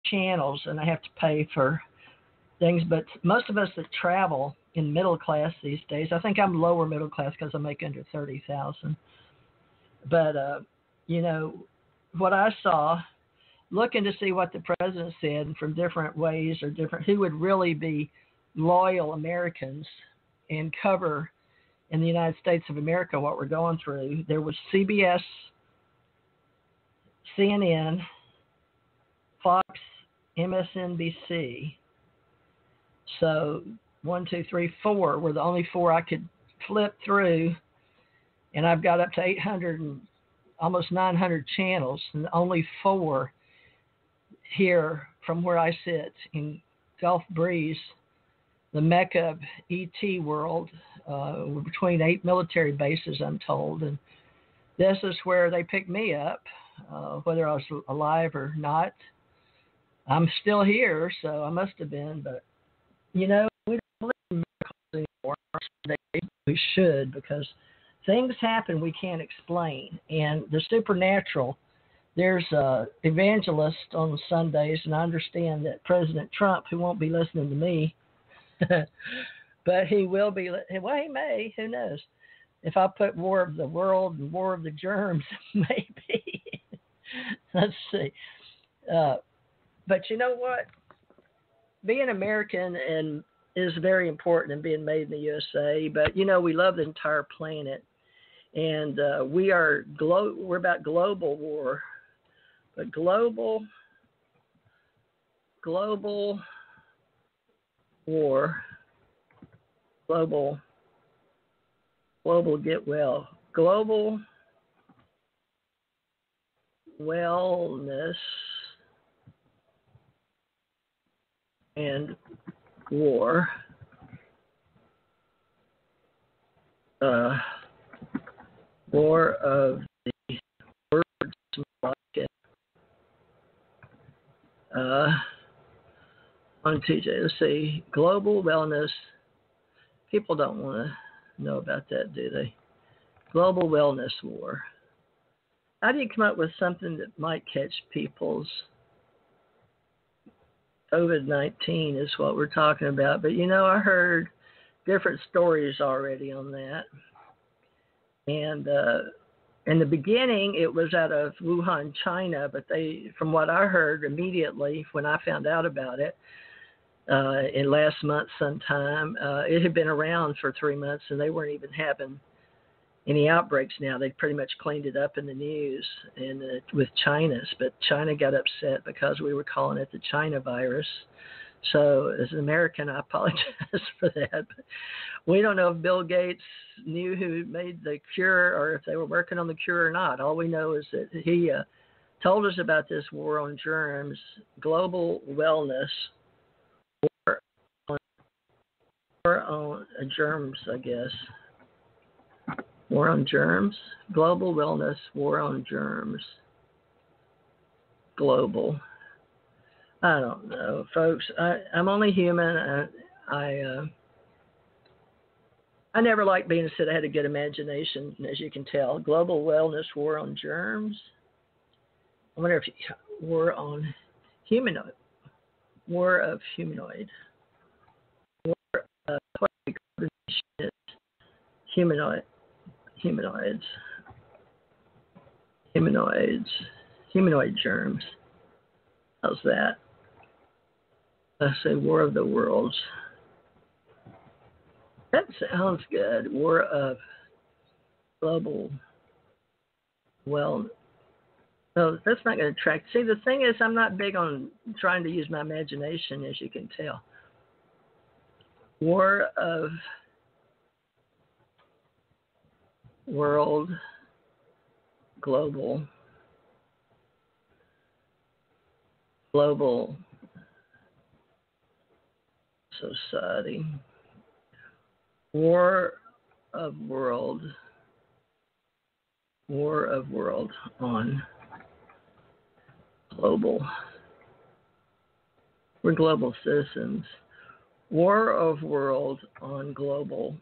channels, and I have to pay for things. But most of us that travel in middle class these days, I think I'm lower middle class because I make under 30,000. But what I saw, looking to see what the president said from different ways or different, who would really be loyal Americans and cover in the United States of America what we're going through. There was CBS, CNN, Fox, MSNBC. So 1, 2, 3, 4 were the only 4 I could flip through, and I've got up to 800 and almost 900 channels, and only 4 here from where I sit in Gulf Breeze, the mecca of ET world, between 8 military bases, I'm told, and this is where they picked me up, whether I was alive or not. I'm still here, so I must have been, but we don't believe in miracles anymore. We should, because things happen we can't explain, and the supernatural. There's evangelists on Sundays, and I understand that President Trump, who won't be listening to me, but he will be. Well, he may. Who knows? If I put War of the World and War of the Germs, maybe. Let's see. But you know what? Being American is very important, and being made in the USA. But we love the entire planet, and we're about global war. But global war, global get well, global wellness and war. War of the words market. On TJ, let's see. Global wellness. People don't want to know about that, do they? Global wellness war. How do you come up with something that might catch people's COVID-19 is what we're talking about. But, I heard different stories already on that. And in the beginning, it was out of Wuhan, China. But from what I heard immediately when I found out about it, in last month sometime, it had been around for 3 months, and they weren't even having any outbreaks now. They pretty much cleaned it up in the news and with China's, but China got upset because we were calling it the China virus. So as an American, I apologize for that. But we don't know if Bill Gates knew who made the cure or if they were working on the cure or not. All we know is that he told us about this war on germs, global wellness, war on germs, I guess. War on germs, global wellness, war on germs, global. I don't know, folks. I'm only human. I never liked being said I had a good imagination, as you can tell. Global wellness, war on germs. I wonder if war on humanoid, war of humanoid, war of what we call this humanoid. Humanoid germs. How's that? Let's say War of the Worlds. That sounds good. War of global. Well, no, that's not going to track. See, the thing is, I'm not big on trying to use my imagination, as you can tell. War of World, global society, war of world on global. We're global citizens. War of world on global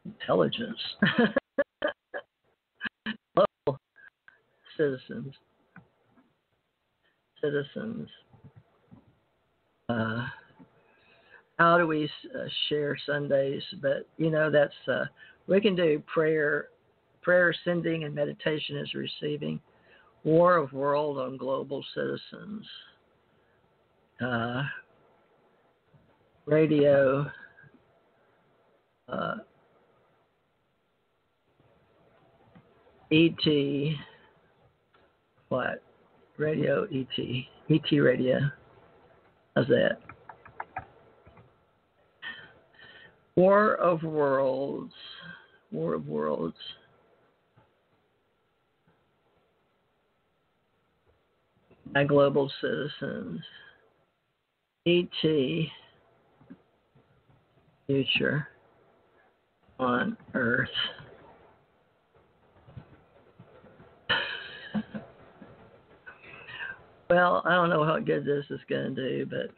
intelligence. Global citizens. citizens. How do we share Sundays? But that's we can do prayer sending and meditation is receiving. War of World on Global Citizens. Radio. ET. What? Radio ET. ET Radio. How's that? War of Worlds. War of Worlds. By Global Citizens. ET. Future on Earth. Well, I don't know how good this is going to do, but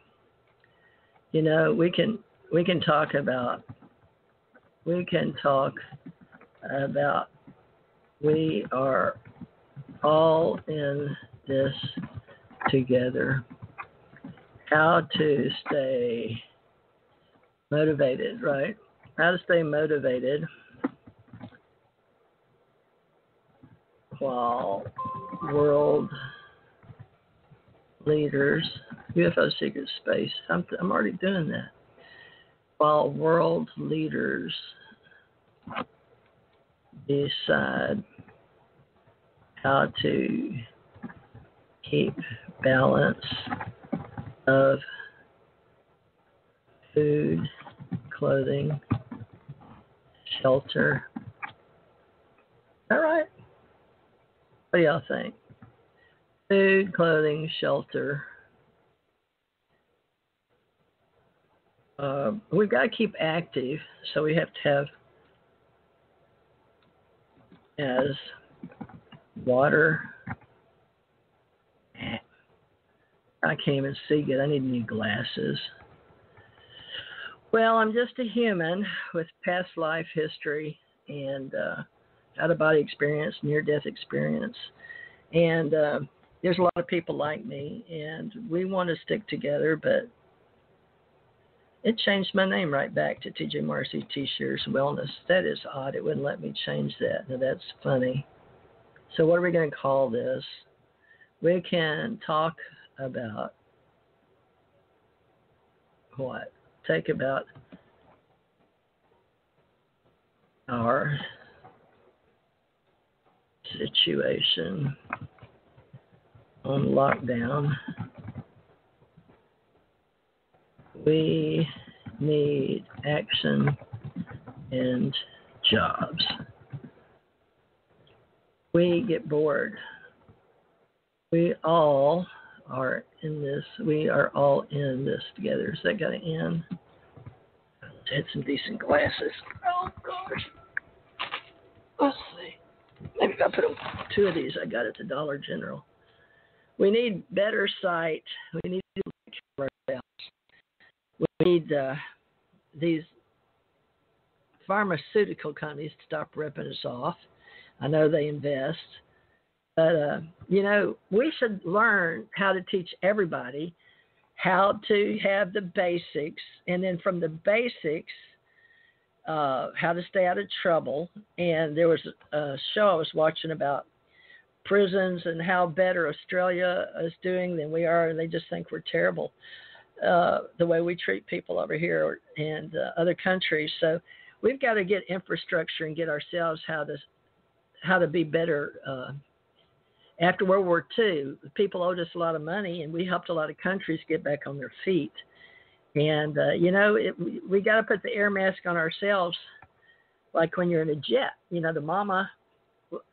we can talk about we are all in this together. How to stay motivated, right? How to stay motivated while world leaders, UFO secret space. I'm already doing that. While world leaders decide how to keep balance of food, clothing, shelter. All right. What do y'all think? Food, clothing, shelter. We've got to keep active, so we have to have as water. I can't even see good. I need new glasses. Well, I'm just a human with past life history and out-of-body experience, near-death experience. And there's a lot of people like me, and we want to stick together, but it changed my name right back to TJ Marcy T-Shears Wellness. That is odd. It wouldn't let me change that. Now, that's funny. So what are we going to call this? We can talk about what? Take about our situation on lockdown. We need action and jobs. We get bored. We all are in this. We are all in this together. Is that going to end? I had some decent glasses. Oh, gosh. Let's see. Maybe if I put two of these I got at the Dollar General. We need better sight. We need to take care of ourselves. We need these pharmaceutical companies to stop ripping us off. I know they invest. But, we should learn how to teach everybody how to have the basics. And then from the basics, how to stay out of trouble. And there was a show I was watching about prisons and how better Australia is doing than we are. And they just think we're terrible, the way we treat people over here and other countries. So we've got to get infrastructure and get ourselves how to be better. After World War II, people owed us a lot of money, and we helped a lot of countries get back on their feet. And, we got to put the air mask on ourselves, like when you're in a jet. The mama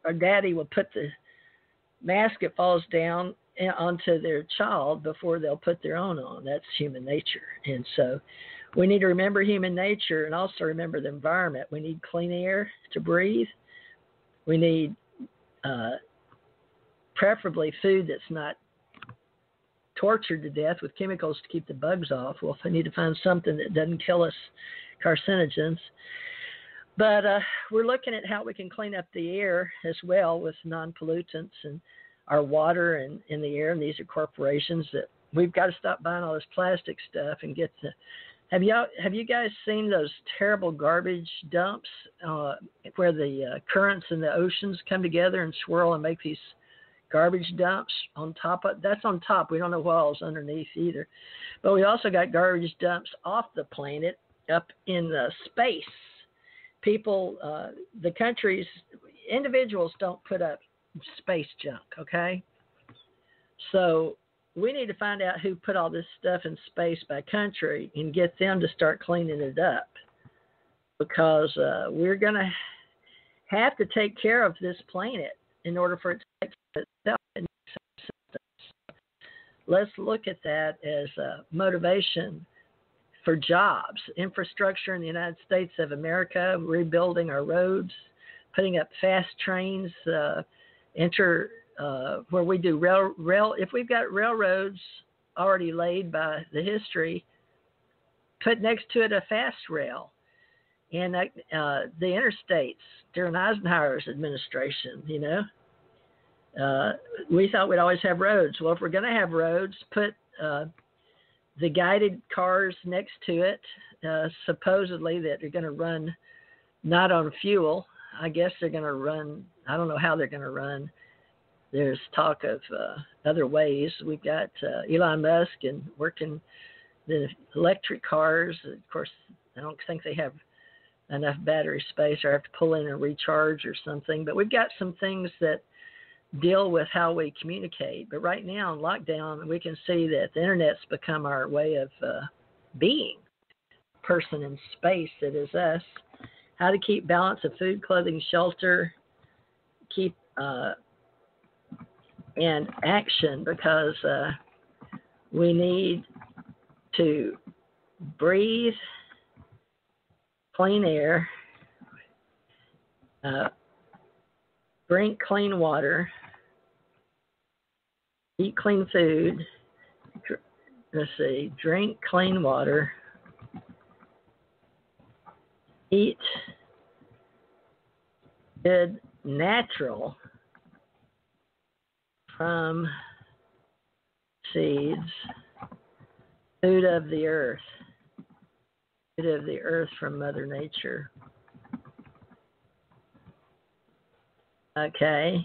or daddy will put the mask that falls down onto their child before they'll put their own on. That's human nature. And so we need to remember human nature and also remember the environment. We need clean air to breathe. We need preferably food that's not tortured to death with chemicals to keep the bugs off. Well, if I need to find something that doesn't kill us, carcinogens. But we're looking at how we can clean up the air as well with non-pollutants and our water and in the air, and these are corporations that we've got to stop buying all this plastic stuff and get the. Have you guys seen those terrible garbage dumps where the currents in the oceans come together and swirl and make these garbage dumps on top of? That's on top. We don't know what all's underneath either. But we also got garbage dumps off the planet up in space. People, the countries, individuals don't put up space junk, okay? So we need to find out who put all this stuff in space by country and get them to start cleaning it up, because we're going to have to take care of this planet in order for it to take care of itself. Let's look at that as a motivation for jobs, infrastructure in the United States of America, rebuilding our roads, putting up fast trains, where we do rail. If we've got railroads already laid by the history, put next to it a fast rail. And the interstates during Eisenhower's administration, we thought we'd always have roads. Well, if we're going to have roads, put the guided cars next to it, supposedly that they're going to run not on fuel. I guess they're going to run, I don't know how they're going to run. There's talk of other ways. We've got Elon Musk and working the electric cars. Of course, I don't think they have enough battery space, or have to pull in and recharge or something. But we've got some things that deal with how we communicate. But right now in lockdown, we can see that the internet's become our way of being. Person in space that is us. How to keep balance of food, clothing, shelter, keep and action, because we need to breathe clean air, drink clean water, eat clean food, drink clean water, eat good natural from seeds, food of the earth from Mother Nature. Okay,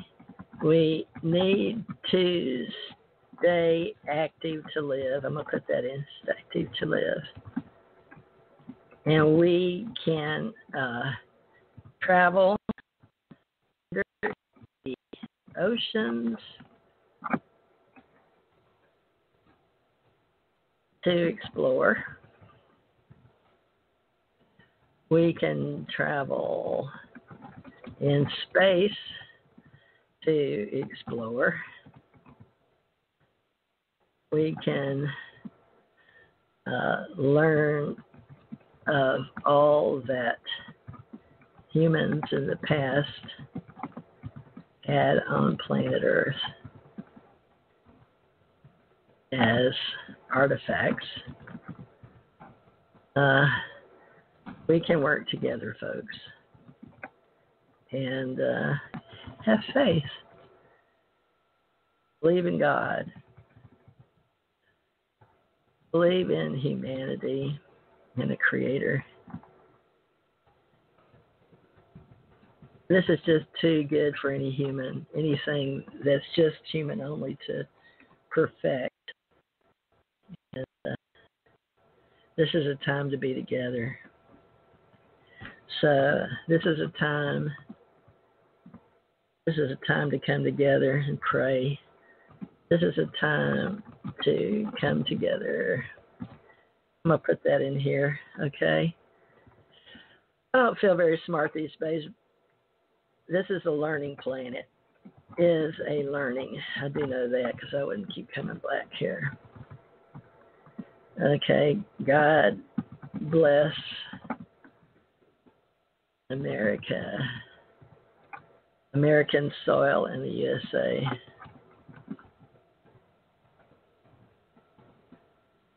we need to stay active to live. I'm going to put that in, stay active to live. And we can travel under the oceans to explore. We can travel in space to explore. We can learn of all that humans in the past had on planet Earth as artifacts. We can work together, folks, and have faith. Believe in God. Believe in humanity and a creator. This is just too good for any human, anything that's just human only to perfect. And, this is a time to be together. So this is a time to come together and pray. This is a time to come together. I'm going to put that in here, okay? I don't feel very smart these days. This is a learning planet. Is a learning. I do know that because I wouldn't keep coming back here. Okay, God bless America, American soil in the USA.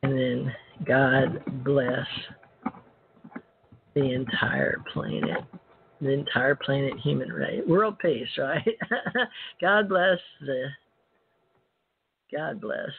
And then God bless the entire planet human race. World peace, right? God bless the God bless.